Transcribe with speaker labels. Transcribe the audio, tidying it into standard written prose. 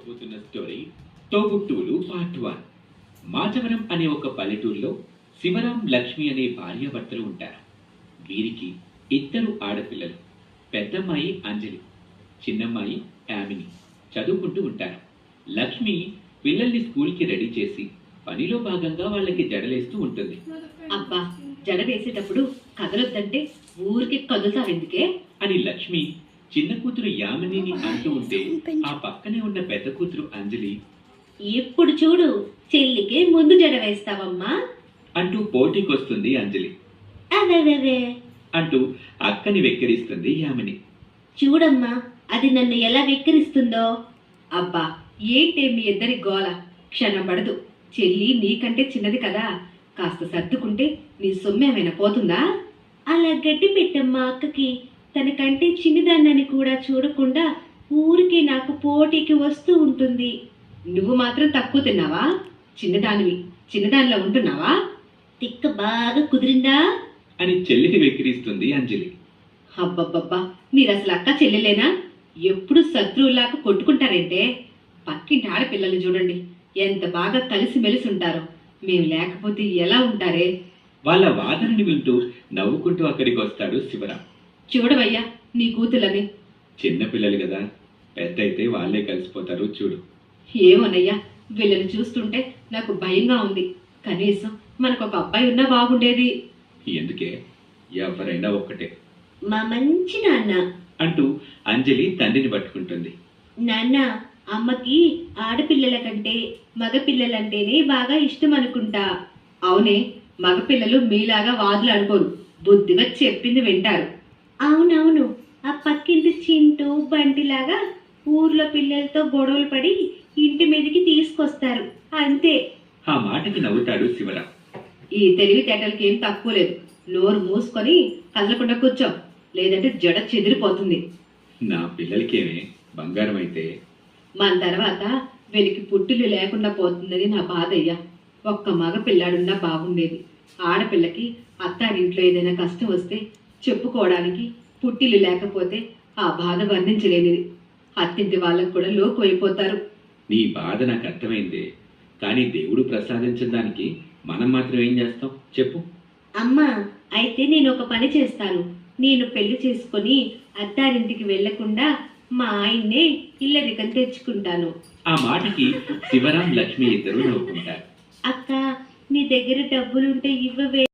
Speaker 1: చెప్పబోతున్న story తోబుట్టువులు part 1. Machavaram అనే ఒక పల్లెటూరులో శివరాం లక్ష్మి అనే భార్యాభర్తలు ఉంటారు. వీరికి ఇద్దరు ఆడపిల్లలు. పెద్దమ్మాయి అంజలి, చిన్నమ్మాయి యామిని చదువుకుంటూ ఉంటారు. లక్ష్మి పిల్లల్ని స్కూల్కి రెడీ చేసి పనిలో భాగంగా వాళ్ళకి జడలేస్తూ ఉంటుంది.
Speaker 2: అబ్బా, జడ వేసేటప్పుడు కదలొద్దంటే ఊరికి కదులుతావెందుకే
Speaker 1: అని లక్ష్మి చిన్న కూతురు యామినిని అంటూ ఉంటే ఆ పక్కనే ఉన్న పెద్ద కూతురు అంజలి
Speaker 2: ఎప్పుడు చూడు చెల్లికి ముందు జడ వేస్తావమ్మా
Speaker 1: అంటూ పోటీకొస్తుంది అంజలి.
Speaker 2: అదే
Speaker 1: అంటూ అక్కని వెక్కిరిస్తుంది యామిని.
Speaker 2: చూడమ్మా, అది నన్ను ఎలా వెక్కిరిస్తుందో. అబ్బా, ఏంటే మీ ఇద్దరి గోల, క్షణం పడదు. చెల్లి నీకంటే చిన్నది కదా, కాస్త సర్దుకుంటే నీ సొమ్మేమైనా పోతుందా? అలా గడ్డి పెట్టమ్మా అక్కకి. తనకంటే చిన్నదాన్నని కూడా చూడకుండా ఊరికి నాకు పోటీకి వస్తూ ఉంటుంది. నువ్వు మాత్రం తక్కువ తిన్నావా? చిన్నదానిలో ఉంటున్నావా? తిక్క బాగా కుదిరిందా
Speaker 1: అని చెల్లిని వెక్కిరిస్తుంది అంజలి.
Speaker 2: అబ్బబ్బబ్బా, మీరు అసలు అక్క చెల్లెలేనా? ఎప్పుడు శత్రువులాగా కొట్టుకుంటారంటే. పక్కింటి ఆడపిల్లలు చూడండి ఎంత బాగా కలిసిమెలిసి ఉంటారో. మేము లేకపోతే ఎలా ఉంటారే?
Speaker 1: వాళ్ళ వాదనని వింటూ నవ్వుకుంటూ అక్కడికి వస్తాడు శివరాం.
Speaker 2: చూడవయ్యా నీ కూతులని.
Speaker 1: చిన్న పిల్లలు కదా, పెద్ద అయితే వాళ్ళే కలిసిపోతారు చూడు.
Speaker 2: ఏమోనయ్యా, వీళ్ళని చూస్తుంటే నాకు భయంగా ఉంది. కనీసం మనకు ఒక అబ్బాయి ఉన్నా బాగుండేది.
Speaker 1: ఎందుకే, ఎవరైనా ఒక్కటే
Speaker 2: మా మంచి నాన్న
Speaker 1: అంటూ అంజలి తండ్రిని పట్టుకుంటుంది.
Speaker 2: నాన్న, అమ్మకి ఆడపిల్లల కంటే మగపిల్లలంటేనే బాగా ఇష్టం అనుకుంటా. అవునే, మగపిల్లలు మీలాగా వాదులు అనుకోరు, బుద్ధిగా చెప్పింది వింటారు. అవునవును, ఆ పక్కింటి చింటూ బంటిలాగా ఊర్లో పిల్లలతో గొడవలు పడి ఇంటి మీదకి తీసుకొస్తారు అంతే.
Speaker 1: ఆ మాటకి నవ్వుతాడు శివరాం.
Speaker 2: ఈ తెలివితేటలకి ఏం తక్కువ లేదు. నోరు మూసుకొని కదలకుండా కూర్చో, లేదంటే జడ చెదిరిపోతుంది.
Speaker 1: నా పిల్లలకేమే బంగారం అయితే.
Speaker 2: మన తర్వాత వీళ్ళకి పుట్టిల్లు లేకుండా పోతుందని నా బాధయ్యా. ఒక్క మగ పిల్లాడున్నా బాగుండేది. ఆడపిల్లకి అత్తారింట్లో ఏదైనా కష్టం వస్తే చెప్పుకోవడానికి పుట్టిల్లు లేకపోతే ఆ బాధ వర్ణించలేనిది. అత్తింటి వాళ్ళకు కూడా లోకు అయిపోతారు.
Speaker 1: నీ బాధ నాకు అర్థమైందే, కానీ దేవుడు ప్రసాదించిన దానికి మనం మాత్రం ఏం చేస్తాం చెప్పు.
Speaker 2: అమ్మా, అయితే నేను ఒక పని చేస్తాను. నేను పెళ్లి చేసుకుని అత్తారింటికి వెళ్లకుండా మా ఆయన్నే ఇల్లరికం తెచ్చుకుంటాను.
Speaker 1: ఆ మాటకి శివరాం లక్ష్మి ఇద్దరు నవ్వుకుంటారు.
Speaker 2: అక్క, నీ దగ్గర డబ్బులుంటే ఇవ్వవే.